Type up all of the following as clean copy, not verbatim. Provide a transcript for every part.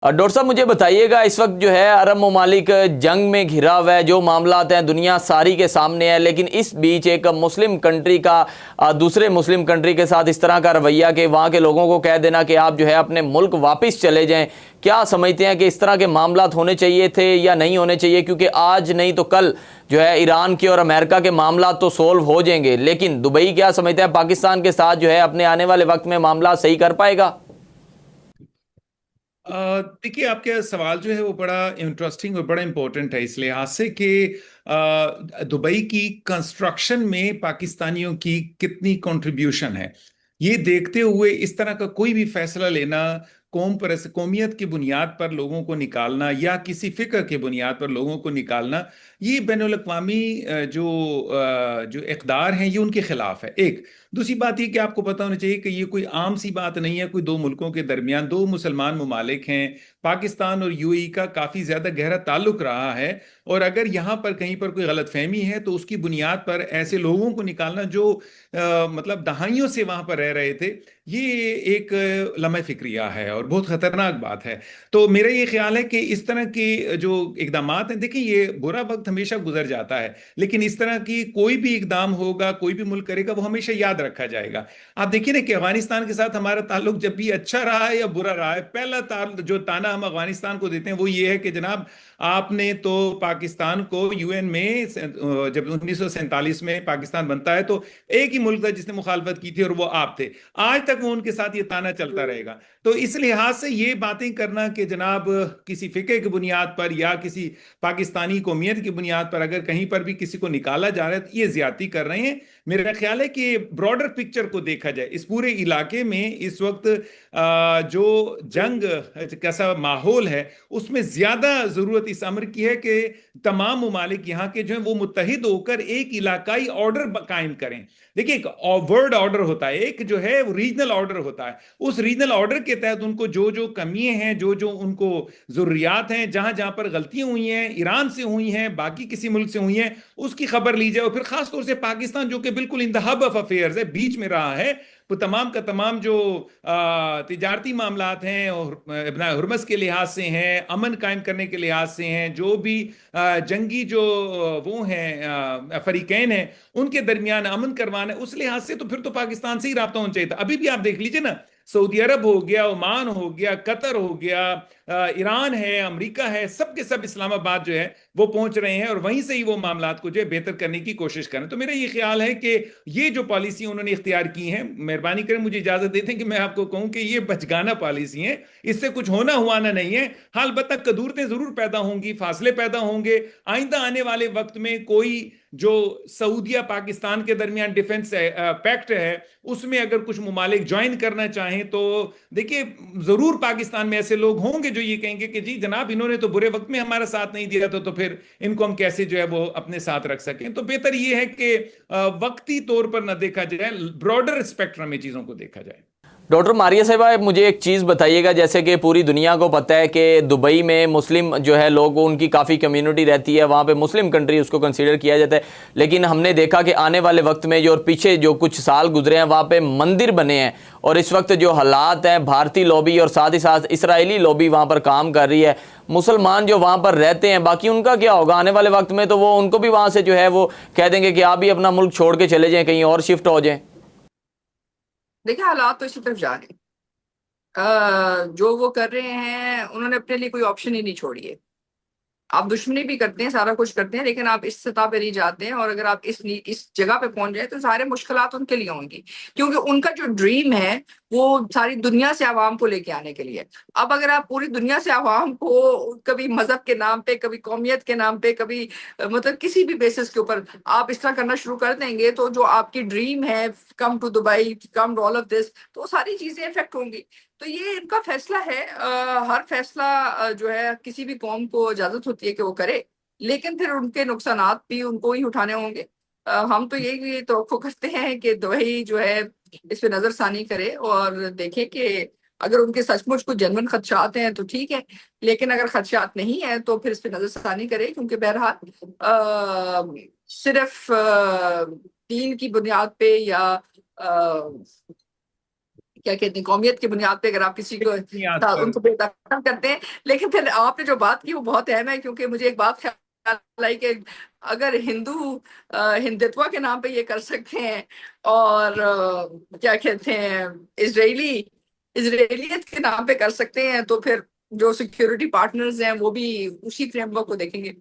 Doctor साहब मुझे बताइएगा, इस वक्त जो है अरब ममालिक जंग में घिरा हुआ है, जो मामलात हैं दुनिया सारी के सामने है, लेकिन इस बीच एक मुस्लिम कंट्री का दूसरे मुस्लिम कंट्री के साथ इस तरह का रवैया कि वहाँ के लोगों को कह देना कि आप जो है अपने मुल्क वापस चले जाएं। क्या समझते हैं कि इस तरह के मामलात होने चाहिए थे या नहीं होने चाहिए? क्योंकि आज नहीं तो कल जो है ईरान के और अमेरिका के मामला तो सोल्व हो जाएंगे, लेकिन दुबई क्या समझते हैं पाकिस्तान के साथ जो है अपने आने वाले वक्त में मामला सही कर पाएगा? देखिए, आपका सवाल जो है वो बड़ा इंटरेस्टिंग और बड़ा इंपॉर्टेंट है इस लिहाज से कि दुबई की कंस्ट्रक्शन में पाकिस्तानियों की कितनी कंट्रीब्यूशन है। ये देखते हुए इस तरह का कोई भी फैसला लेना, कौम पर कौमियत की बुनियाद पर लोगों को निकालना या किसी फिक्र की बुनियाद पर लोगों को निकालना, ये बैनुल अक़वामी जो इक़दार हैं ये उनके खिलाफ है। एक दूसरी बात ये कि आपको पता होना चाहिए कि ये कोई आम सी बात नहीं है। कोई दो मुल्कों के दरमियान, दो मुसलमान ममालिक हैं, पाकिस्तान और यूएई का काफ़ी ज़्यादा गहरा ताल्लुक रहा है। और अगर यहाँ पर कहीं पर कोई गलतफहमी है तो उसकी बुनियाद पर ऐसे लोगों को निकालना जो मतलब दहाइयों से वहाँ पर रह रहे थे, ये एक लम्हे फिक्रिया है और बहुत ख़तरनाक बात है। तो मेरा ये ख्याल है कि इस तरह के जो इकदाम हैं, देखिए ये बुरा वक्त हमेशा गुजर जाता है, लेकिन इस तरह की कोई भी इकदाम होगा, कोई भी मुल्क करेगा, वो हमेशा याद रखा जाएगा। आप देखिए ना कि अफगानिस्तान के साथ हमारा ताल्लुक जब भी अच्छा रहा है या बुरा रहा है, पहला जो ताना हम अफगानिस्तान को देते हैं वो ये है कि जनाब, आपने तो पाकिस्तान को यूएन में जब 1947 में पाकिस्तान बनता है तो एक ही मुल्क था जिसने मुखालफत की थी और वो आप थे। आज तक वो उनके साथ ये ताना चलता रहेगा। तो इस लिहाज से ये बातें करना कि जनाब किसी फिक्र की बुनियाद पर या किसी पाकिस्तानी कौमियत की बुनियाद पर अगर कहीं पर भी किसी को निकाला जा रहा है तो ये ज्यादती कर रहे हैं। मेरा ख्याल है कि ब्रॉडर पिक्चर को देखा जाए, इस पूरे इलाके में इस वक्त जो जंग कैसा माहौल है, उसमें ज्यादा जरूरत इस अमर की है कि तमाम ममालिक यहाँ के जो है वो मुत्तहिद होकर एक इलाकाई ऑर्डर कायम करें। देखिए, एक वर्ल्ड ऑर्डर होता है, एक जो है वो रीजनल ऑर्डर होता है। उस रीजनल ऑर्डर के तहत उनको जो जो कमियां हैं, जो जो उनको जरूरियात हैं, जहां जहां पर गलतियां हुई हैं, ईरान से हुई हैं, बाकी किसी मुल्क से हुई हैं, उसकी खबर ली जाए। और फिर खासतौर से पाकिस्तान जो कि बिल्कुल in the hub of affairs है, बीच में रहा है, वो तमाम का तमाम जो तिजारती मामलात हैं और इब्न हुर्मस के लिहाज से हैं, अमन कायम करने के लिहाज से हैं, जो भी जंगी जो वो हैं फरीकैन हैं, उनके दरमियान अमन करवाना, उस लिहाज से तो फिर तो पाकिस्तान से ही रब्ता होना चाहिए था। अभी भी आप देख लीजिए ना, सऊदी अरब हो गया, ओमान हो गया, कतर हो गया, ईरान है, अमेरिका है, सब के सब इस्लामाबाद जो है वो पहुंच रहे हैं और वहीं से ही वो मामलात को जो है बेहतर करने की कोशिश करें। तो मेरा ये ख्याल है कि ये जो पॉलिसी उन्होंने इख्तियार की है, मेहरबानी करें मुझे इजाजत देते हैं कि मैं आपको कहूं कि ये बचगाना पॉलिसी है, इससे कुछ होना हुआना नहीं है। हाँ, अलबत्ता कदूरतें जरूर पैदा होंगी, फासले पैदा होंगे। आइंदा आने वाले वक्त में कोई जो सऊदिया पाकिस्तान के दरमियान डिफेंस पैक्ट है, उसमें अगर कुछ मुमालिक ज्वाइन करना चाहें तो देखिए, जरूर पाकिस्तान में ऐसे लोग होंगे जो ये कहेंगे कि जी जनाब, इन्होंने तो बुरे वक्त में हमारा साथ नहीं दिया था, तो फिर इनको हम कैसे जो है वो अपने साथ रख सकें। तो बेहतर ये है कि वक्ती तौर पर ना देखा जाए, ब्रॉडर स्पेक्ट्रम में चीजों को देखा जाए। डॉक्टर मारिया साहिबा, मुझे एक चीज़ बताइएगा, जैसे कि पूरी दुनिया को पता है कि दुबई में मुस्लिम जो है लोग, उनकी काफ़ी कम्युनिटी रहती है, वहाँ पे मुस्लिम कंट्री उसको कंसीडर किया जाता है, लेकिन हमने देखा कि आने वाले वक्त में जो और पीछे जो कुछ साल गुजरे हैं वहाँ पे मंदिर बने हैं, और इस वक्त जो हालात हैं, भारतीय लॉबी और साथ ही साथ इसराइली लॉबी वहाँ पर काम कर रही है। मुसलमान जो वहाँ पर रहते हैं, बाकी उनका क्या होगा आने वाले वक्त में? तो वो उनको भी वहाँ से जो है वो कह देंगे कि आप भी अपना मुल्क छोड़ के चले जाएँ, कहीं और शिफ्ट हो जाएँ। देखिए, हालात तो इसी तरफ जा रहे हैं। जो वो कर रहे हैं, उन्होंने अपने लिए कोई ऑप्शन ही नहीं छोड़ी है। आप दुश्मनी भी करते हैं, सारा कुछ करते हैं, लेकिन आप इस सतह पे नहीं जाते हैं। और अगर आप इस जगह पे पहुंच जाए तो सारे मुश्किलात उनके लिए होंगी, क्योंकि उनका जो ड्रीम है वो सारी दुनिया से आवाम को लेके आने के लिए। अब अगर आप पूरी दुनिया से आवाम को कभी मजहब के नाम पे, कभी कौमियत के नाम पे, कभी मतलब किसी भी बेसिस के ऊपर आप इस तरह करना शुरू कर देंगे, तो जो आपकी ड्रीम है, come to Dubai, come to all of this, तो सारी चीजें इफेक्ट होंगी। तो ये इनका फैसला है। हर फैसला जो है किसी भी कौम को इजाजत होती है कि वो करे, लेकिन फिर उनके नुकसानात भी उनको ही उठाने होंगे। हम तो यही तवक्को करते हैं कि दुबई जो है इस पे नजरसानी करे और देखे कि अगर उनके सचमुच कुछ जेन्युइन खदशात हैं तो ठीक है, लेकिन अगर खदशात नहीं है तो फिर इस पे नजरसानी करे। क्योंकि बहरहाल सिर्फ दीन की बुनियाद पे या क्या कहते हैं, कौमियत की बुनियाद पे अगर आप किसी को बुनियाद पर। उनको बेदखल करते हैं। लेकिन फिर आपने जो बात की वो बहुत अहम है, क्योंकि मुझे एक बात ख्याल आई कि अगर हिंदू हिंदुत्व के नाम पे ये कर सकते हैं, और क्या कहते हैं, इसराइली इसराइलियत के नाम पे कर सकते हैं, तो फिर जो सिक्योरिटी पार्टनर्स हैं वो भी उसी फ्रेमवर्क को देखेंगे।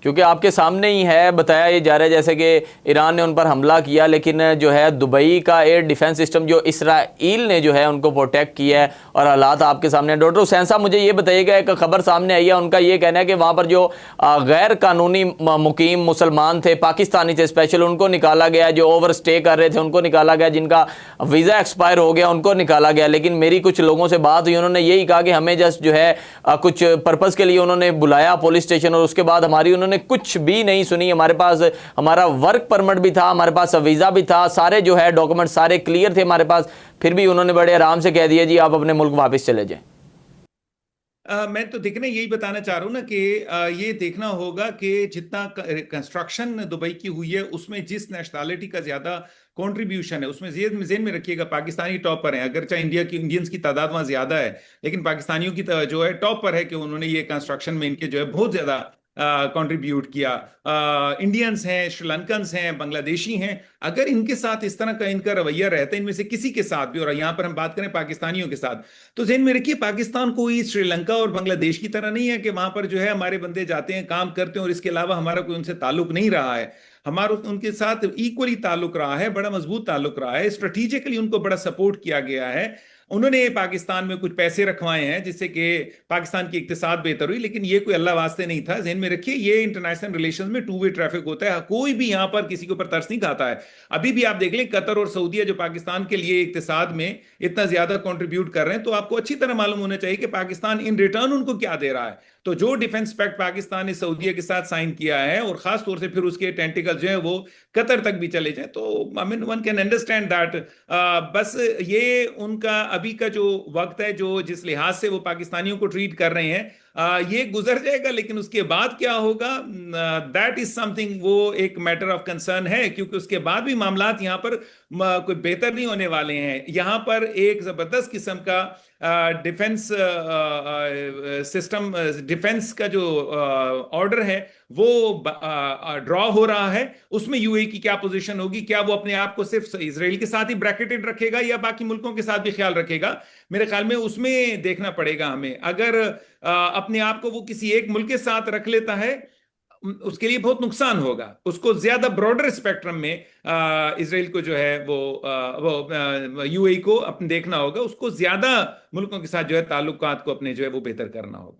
क्योंकि आपके सामने ही है, बताया ये जा रहा है जैसे कि ईरान ने उन पर हमला किया, लेकिन जो है दुबई का एयर डिफेंस सिस्टम जो इसराइल ने जो है उनको प्रोटेक्ट किया है, और हालात आपके सामने। डॉक्टर हुसैन साहब, मुझे ये बताइएगा, एक खबर सामने आई है, उनका ये कहना है कि वहाँ पर जो गैर कानूनी मुकीम मुसलमान थे, पाकिस्तानी थे स्पेशल, उनको निकाला गया, जो ओवर स्टे कर रहे थे उनको निकाला गया, जिनका वीज़ा एक्सपायर हो गया उनको निकाला गया। लेकिन मेरी कुछ लोगों से बात हुई, उन्होंने यही कहा कि हमें जस्ट जो है कुछ पर्पज़ के लिए उन्होंने बुलाया पुलिस स्टेशन, और उसके बाद हमारी उन्होंने कुछ भी नहीं सुनी। हमारे पास हमारा वर्क परमिट भी था, हमारे पास वीज़ा भी था, सारे जो है डॉक्यूमेंट सारे क्लियर थे हमारे पास, फिर भी उन्होंने बड़े आराम से कह दिया जी आप अपने मुल्क वापस चले जाएं। मैं तो देखना यही बताना चाह रहा हूँ ना कि ये देखना होगा कि जितना कंस्ट्रक्शन दुबई की हुई है उसमें जिस नेशनैलिटी का ज्यादा कंट्रीब्यूशन है, उसमें जेन में रखिएगा पाकिस्तानी टॉप पर है। अगर चाहे इंडियंस की तादाद वहां ज्यादा है, लेकिन पाकिस्तानियों की जो है टॉप पर है कि उन्होंने ये कंस्ट्रक्शन में इनके जो है बहुत ज्यादा कंट्रीब्यूट किया। इंडियंस हैं, श्रीलंकन्स हैं, बांग्लादेशी हैं। अगर इनके साथ इस तरह का इनका रवैया रहता है, इनमें से किसी के साथ भी, और यहाँ पर हम बात करें पाकिस्तानियों के साथ, तो ज़हन में रखिए पाकिस्तान कोई श्रीलंका और बांग्लादेश की तरह नहीं है कि वहां पर जो है हमारे बंदे जाते हैं काम करते हैं और इसके अलावा हमारा कोई उनसे ताल्लुक नहीं रहा है। हमारा उनके साथ इक्वली ताल्लुक रहा है, बड़ा मजबूत ताल्लुक रहा है, स्ट्रेटेजिकली उनको बड़ा सपोर्ट किया गया है। उन्होंने पाकिस्तान में कुछ पैसे रखवाए हैं जिससे कि पाकिस्तान की इक्तिसाद बेहतर हुई, लेकिन ये कोई अल्लाह वास्ते नहीं था। ज़हन में रखिए ये इंटरनेशनल रिलेशंस में टू वे ट्रैफिक होता है, कोई भी यहाँ पर किसी के ऊपर तरस नहीं खाता है। अभी भी आप देख लें कतर और सऊदीया जो पाकिस्तान के लिए इक्तिसाद में इतना ज्यादा कंट्रीब्यूट कर रहे हैं, तो आपको अच्छी तरह मालूम होना चाहिए कि पाकिस्तान इन रिटर्न उनको क्या दे रहा है। तो जो डिफेंस पैक्ट पाकिस्तान ने सऊदीया के साथ साइन किया है, और खास तौर से फिर उसके टेंटिकल जो है वो कतर तक भी चले जाए, तो I mean one can understand that. बस ये उनका अभी का जो वक्त है, जो जिस लिहाज से वो पाकिस्तानियों को ट्रीट कर रहे हैं, ये गुजर जाएगा। लेकिन उसके बाद क्या होगा, दैट इज समथिंग, वो एक मैटर ऑफ कंसर्न है, क्योंकि उसके बाद भी मामलात यहाँ पर कोई बेहतर नहीं होने वाले हैं। यहाँ पर एक जबरदस्त किस्म का डिफेंस सिस्टम, डिफेंस का जो ऑर्डर है वो ड्रॉ हो रहा है। उसमें यूएई की क्या पोजीशन होगी, क्या वो अपने आप को सिर्फ इजराइल के साथ ही ब्रैकेटेड रखेगा या बाकी मुल्कों के साथ भी ख्याल रखेगा, मेरे ख्याल में उसमें देखना पड़ेगा हमें। अगर अपने आप को वो किसी एक मुल्क के साथ रख लेता है, उसके लिए बहुत नुकसान होगा। उसको ज्यादा ब्रॉडर स्पेक्ट्रम में इसराइल को जो है वो यूएई को अपने देखना होगा, उसको ज्यादा मुल्कों के साथ जो है ताल्लुकात को अपने जो है वो बेहतर करना होगा।